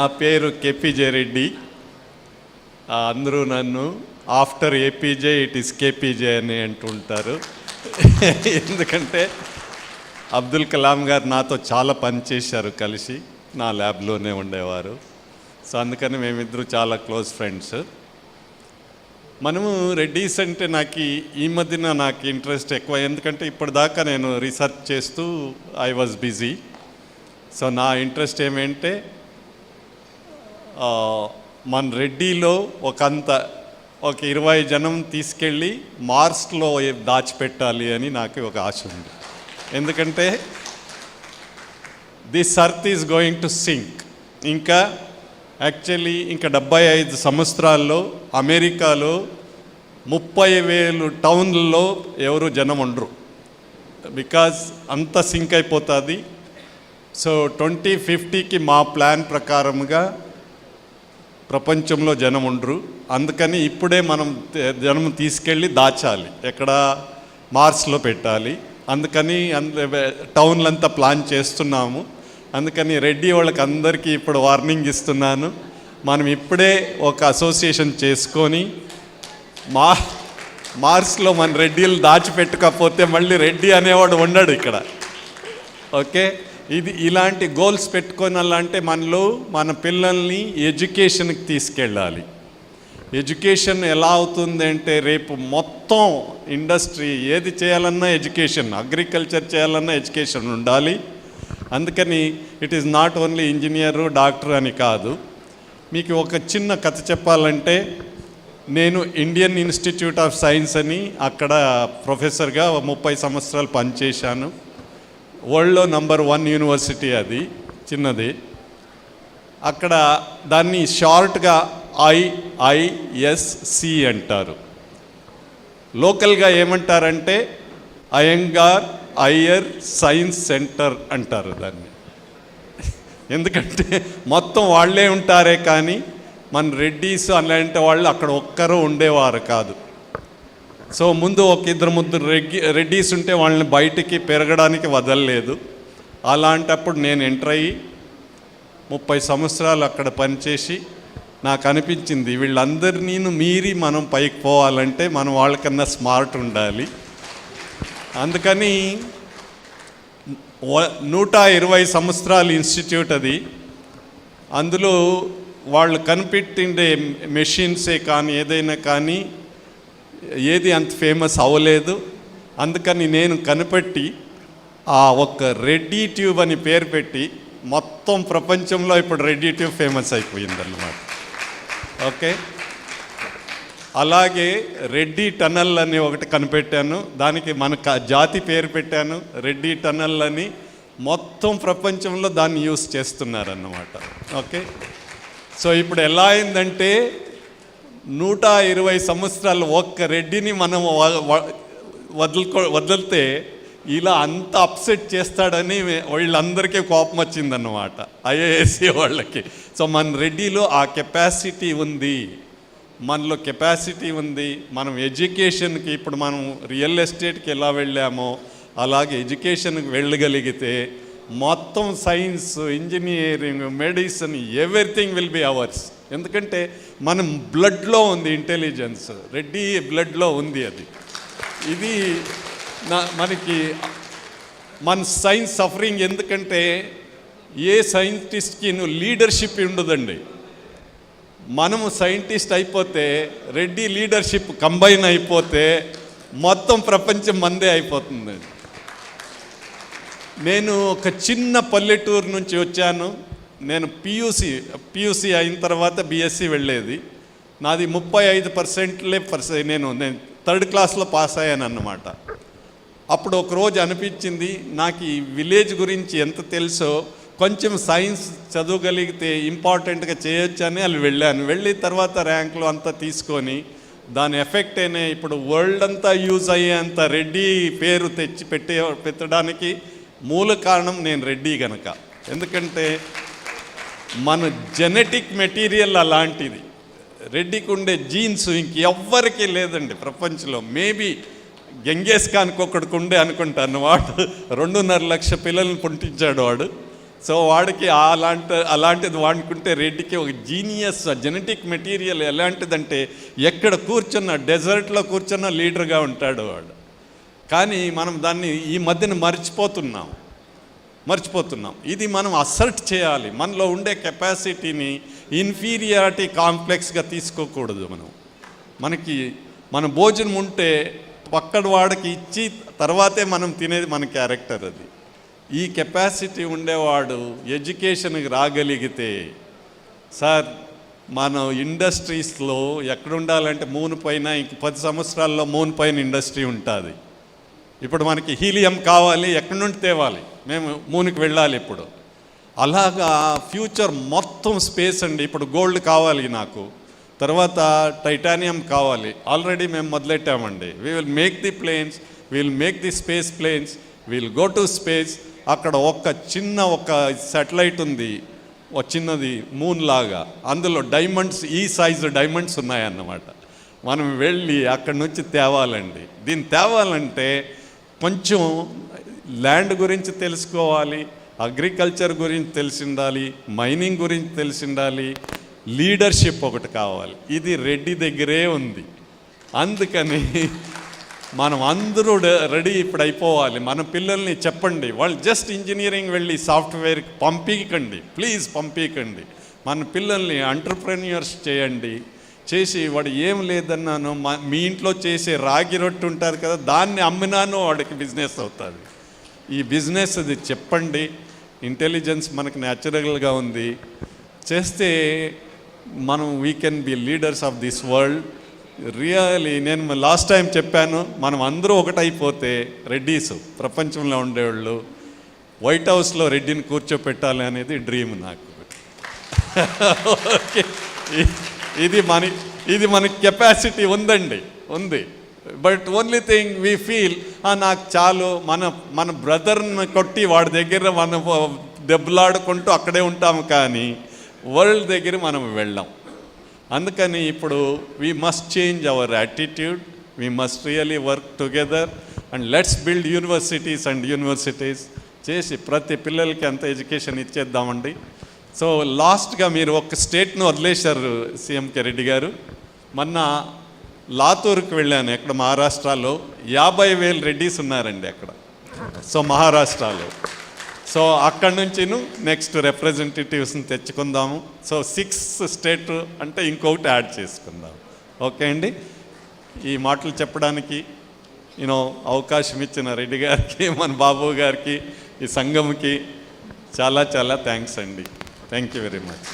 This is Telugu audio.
నా పేరు కేపీజే రెడ్డి. అందరూ నన్ను ఆఫ్టర్ ఏపీజే ఇట్ ఈస్ కేపీజే అని అంటుంటారు. ఎందుకంటే అబ్దుల్ కలాం గారు నాతో చాలా పని చేశారు, కలిసి నా ల్యాబ్లోనే ఉండేవారు. సో అందుకని మేమిద్దరు చాలా క్లోజ్ ఫ్రెండ్స్. మనము రెడ్డీస్ అంటే ఈ మధ్యన నాకు ఇంట్రెస్ట్ ఎక్కువ, ఎందుకంటే ఇప్పటిదాకా నేను రీసెర్చ్ చేస్తూ ఐ వాజ్ బిజీ. సో నా ఇంట్రెస్ట్ ఏమంటే మన రెడ్డిలో ఒక 20 జనం తీసుకెళ్ళి మార్స్లో దాచిపెట్టాలి అని నాకు ఒక ఆశ ఉంది. ఎందుకంటే this earth is going to sink. ఇంకా 75 సంవత్సరాల్లో అమెరికాలో 30,000 టౌన్లలో ఎవరు జనం ఉండరు, బికాజ్ అంత సింక్ అయిపోతుంది. సో 2050కి మా ప్లాన్ ప్రకారంగా ప్రపంచంలో జనం ఉండరు. అందుకని ఇప్పుడే మనం జనం తీసుకెళ్ళి దాచాలి, ఎక్కడ మార్స్లో పెట్టాలి. అందుకని టౌన్లంతా ప్లాన్ చేస్తున్నాము. అందుకని రెడ్డి వాళ్ళకి అందరికీ ఇప్పుడు వార్నింగ్ ఇస్తున్నాను, మనం ఇప్పుడే ఒక అసోసియేషన్ చేసుకొని మార్స్లో మన రెడ్డిలు దాచిపెట్టుకపోతే మళ్ళీ రెడ్డి అనేవాడు ఉండడు ఇక్కడ. ఓకే, ఇలాంటి గోల్స్ పెట్టుకోనాలంటే మన పిల్లల్ని ఎడ్యుకేషన్కి తీసుకెళ్ళాలి. ఎడ్యుకేషన్ ఎలా అవుతుంది అంటే రేపు మొత్తం ఇండస్ట్రీ ఏది చేయాలన్నా ఎడ్యుకేషన్, అగ్రికల్చర్ చేయాలన్నా ఎడ్యుకేషన్ ఉండాలి. అందుకని it is not only engineer doctor అని కాదు. మీకు ఒక చిన్న కథ చెప్పాలంటే, నేను ఇండియన్ ఇన్స్టిట్యూట్ ఆఫ్ సైన్స్ అని అక్కడ ప్రొఫెసర్గా 30 సంవత్సరాలు పనిచేశాను. వరల్డ్లో నంబర్ 1 యూనివర్సిటీ, అది చిన్నది. అక్కడ దాన్ని షార్ట్గా IISC అంటారు. లోకల్గా ఏమంటారంటే అయ్యంగార్ అయ్యర్ సైన్స్ సెంటర్ అంటారు దాన్ని. ఎందుకంటే మొత్తం వాళ్ళే ఉంటారే కానీ మన రెడ్డీస్ అలాంటి వాళ్ళు అక్కడ ఒక్కరూ ఉండేవారు కాదు. సో ముందు 1-2 రెడ్డీస్ ఉంటే వాళ్ళని బయటికి పెరగడానికి వదలలేదు. అలాంటప్పుడు నేను ఎంటర్ అయ్యి 30 సంవత్సరాలు అక్కడ పనిచేసి నాకు అనిపించింది, వీళ్ళందరినీ మీరి మనం పైకి పోవాలంటే మనం వాళ్ళకన్నా స్మార్ట్ ఉండాలి. అందుకని 120 సంవత్సరాల ఇన్స్టిట్యూట్ అది. అందులో వాళ్ళు కనిపెట్టిండే మెషిన్సే కానీ ఏదైనా కానీ ఏది అంత ఫేమస్ అవ్వలేదు. అందుకని నేను కనిపెట్టి ఒక రెడ్డి ట్యూబ్ అని పేరు పెట్టి మొత్తం ప్రపంచంలో ఇప్పుడు రెడ్డి ట్యూబ్ ఫేమస్ అయిపోయిందన్నమాట. ఓకే, అలాగే రెడ్డి టనల్ అని ఒకటి కనిపెట్టాను, దానికి మన జాతి పేరు పెట్టాను రెడ్డి టనల్ అని. మొత్తం ప్రపంచంలో దాన్ని యూస్ చేస్తున్నారన్నమాట. ఓకే, సో ఇప్పుడు ఎలా అయిందంటే 120 సంవత్సరాలు ఒక్క రెడ్డిని మనం వదిలితే ఇలా అంత అప్సెట్ చేస్తాడని వీళ్ళందరికీ కోపం వచ్చిందన్నమాట, ఐఏఎస్సి వాళ్ళకి. సో మన రెడ్డిలో ఆ కెపాసిటీ ఉంది, మనలో కెపాసిటీ ఉంది. మనం ఎడ్యుకేషన్కి ఇప్పుడు మనం రియల్ ఎస్టేట్కి ఎలా వెళ్ళామో అలాగే ఎడ్యుకేషన్కి వెళ్ళగలిగితే మొత్తం science, engineering, medicine, everything will be hours. ఎందుకంటే మనం బ్లడ్లో ఉంది ఇంటెలిజెన్స్, రెడ్డి బ్లడ్లో ఉంది అది. ఇది మనకి మన సైన్స్ సఫరింగ్. ఎందుకంటే ఏ సైంటిస్ట్కి లీడర్షిప్ ఉండదండి. మనము సైంటిస్ట్ అయిపోతే రెడ్డి లీడర్షిప్ కంబైన్ అయిపోతే మొత్తం ప్రపంచం మందే అయిపోతుంది. నేను ఒక చిన్న పల్లెటూరు నుంచి వచ్చాను. నేను పియూసీ అయిన తర్వాత బిఎస్సి వెళ్ళేది. నాది 35% నేను 3rd క్లాస్లో పాస్ అయ్యాను అన్నమాట. అప్పుడు ఒకరోజు అనిపించింది, నాకు ఈ విలేజ్ గురించి ఎంత తెలుసో కొంచెం సైన్స్ చదవగలిగితే ఇంపార్టెంట్గా చేయొచ్చు అని అది వెళ్ళాను. వెళ్ళి తర్వాత ర్యాంకులు అంతా తీసుకొని దాని ఎఫెక్ట్ అయినా ఇప్పుడు వరల్డ్ అంతా యూజ్ అయ్యేంత రెడ్డి పేరు పెట్టడానికి మూల కారణం నేను రెడ్డి గనక. ఎందుకంటే మన జెనెటిక్ మెటీరియల్ అలాంటిది. రెడ్డికి ఉండే జీన్స్ ఇంకెవ్వరికీ లేదండి ప్రపంచంలో. మేబీ గెంగేస్ ఖాన్కి ఒకడికి ఉండే అనుకుంటాను. వాడు 2.5 లక్ష పిల్లల్ని పుట్టించాడు వాడు. సో వాడికి అలాంటిది వాడుకుంటే రెడ్డికి ఒక జీనియస్ జెనెటిక్ మెటీరియల్ ఎలాంటిదంటే ఎక్కడ కూర్చున్న డెజర్ట్లో కూర్చున్న లీడర్గా ఉంటాడు వాడు. కానీ మనం దాన్ని ఈ మధ్యన మర్చిపోతున్నాం. ఇది మనం అసర్ట్ చేయాలి. మనలో ఉండే కెపాసిటీని ఇన్ఫీరియారిటీ కాంప్లెక్స్గా తీసుకోకూడదు. మన భోజనం ఉంటే పక్కన వాడికి ఇచ్చి తర్వాతే మనం తినేది మన క్యారెక్టర్. అది ఈ కెపాసిటీ ఉండేవాడు ఎడ్యుకేషన్కి రాగలిగితే, సార్ మన ఇండస్ట్రీస్లో ఎక్కడ ఉండాలంటే మూన్ పైన ఇంక 10 సంవత్సరాల్లో మూన్ పైన ఇండస్ట్రీ ఉంటుంది. ఇప్పుడు మనకి హీలియం కావాలి, ఎక్కడి నుండి తేవాలి, మేము మూన్కి వెళ్ళాలి ఇప్పుడు. అలాగా ఫ్యూచర్ మొత్తం స్పేస్ అండి. ఇప్పుడు గోల్డ్ కావాలి నాకు, తర్వాత టైటానియం కావాలి. ఆల్రెడీ మేము మొదలెట్టామండి. We will make the planes, we will make the space planes, we will go to space. అక్కడ ఒక శాటిలైట్ ఉంది, ఒక చిన్నది మూన్ లాగా, అందులో డైమండ్స్, ఈ సైజు డైమండ్స్ ఉన్నాయన్నమాట. మనం వెళ్ళి అక్కడి నుంచి తేవాలండి. దీన్ని తేవాలంటే కొంచెం ల్యాండ్ గురించి తెలుసుకోవాలి, అగ్రికల్చర్ గురించి తెలిసి ఉండాలి, మైనింగ్ గురించి తెలిసి ఉండాలి, లీడర్షిప్ ఒకటి కావాలి. ఇది రెడ్డి దగ్గరే ఉంది. అందుకని మనం అందరూ రెడీ ఇప్పుడు అయిపోవాలి. మన పిల్లల్ని చెప్పండి, వాళ్ళు జస్ట్ ఇంజనీరింగ్ వెళ్ళి సాఫ్ట్వేర్కి పంపించకండి, ప్లీజ్ పంపించకండి. మన పిల్లల్ని ఎంటర్ప్రెన్యూర్స్ చేసి వాడు ఏం లేదన్నాను, మీ ఇంట్లో చేసే రాగి రొట్టె ఉంటుంది కదా, దాన్ని అమ్మినాను వాడికి బిజినెస్ అవుతుంది. ఈ బిజినెస్ అది చెప్పండి. ఇంటెలిజెన్స్ మనకు న్యాచురల్గా ఉంది, చేస్తే మనం we can be leaders of this world. Really నేను లాస్ట్ టైం చెప్పాను, మనం అందరూ ఒకటైపోతే రెడ్డీస్ ప్రపంచంలో ఉండేవాళ్ళు వైట్ హౌస్లో రెడ్డిని కూర్చోపెట్టాలి అనేది డ్రీమ్ నాకు. ఓకే, ఇది మనకి కెపాసిటీ ఉంది. But only thing we feel నాకు చాలు, మన బ్రదర్ని కొట్టి వాడి దగ్గర మనం దెబ్బలాడుకుంటూ అక్కడే ఉంటాము, కానీ వరల్డ్ దగ్గర మనం వెళ్ళాం. అందుకని ఇప్పుడు we must change our attitude, we must really work together and let's build universities చేసి ప్రతి పిల్లలకి అంత ఎడ్యుకేషన్ ఇచ్చేద్దామండి. సో లాస్ట్గా మీరు ఒక స్టేట్ను వదిలేశారు సీఎంకే రెడ్డి గారు. మొన్న లాతూర్కి వెళ్ళాను, ఎక్కడ మహారాష్ట్రలో 50,000 రెడ్డీస్ ఉన్నారండి అక్కడ. సో మహారాష్ట్రలో, సో అక్కడి నుంచి నెక్స్ట్ రిప్రజెంటేటివ్స్ని తెచ్చుకుందాము. సో 6 స్టేట్ అంటే ఇంకొకటి యాడ్ చేసుకుందాం. ఓకే అండి, ఈ మాటలు చెప్పడానికి అవకాశం ఇచ్చిన రెడ్డి గారికి, మన బాబు గారికి, ఈ సంఘంకి చాలా థ్యాంక్స్ అండి. Thank you very much.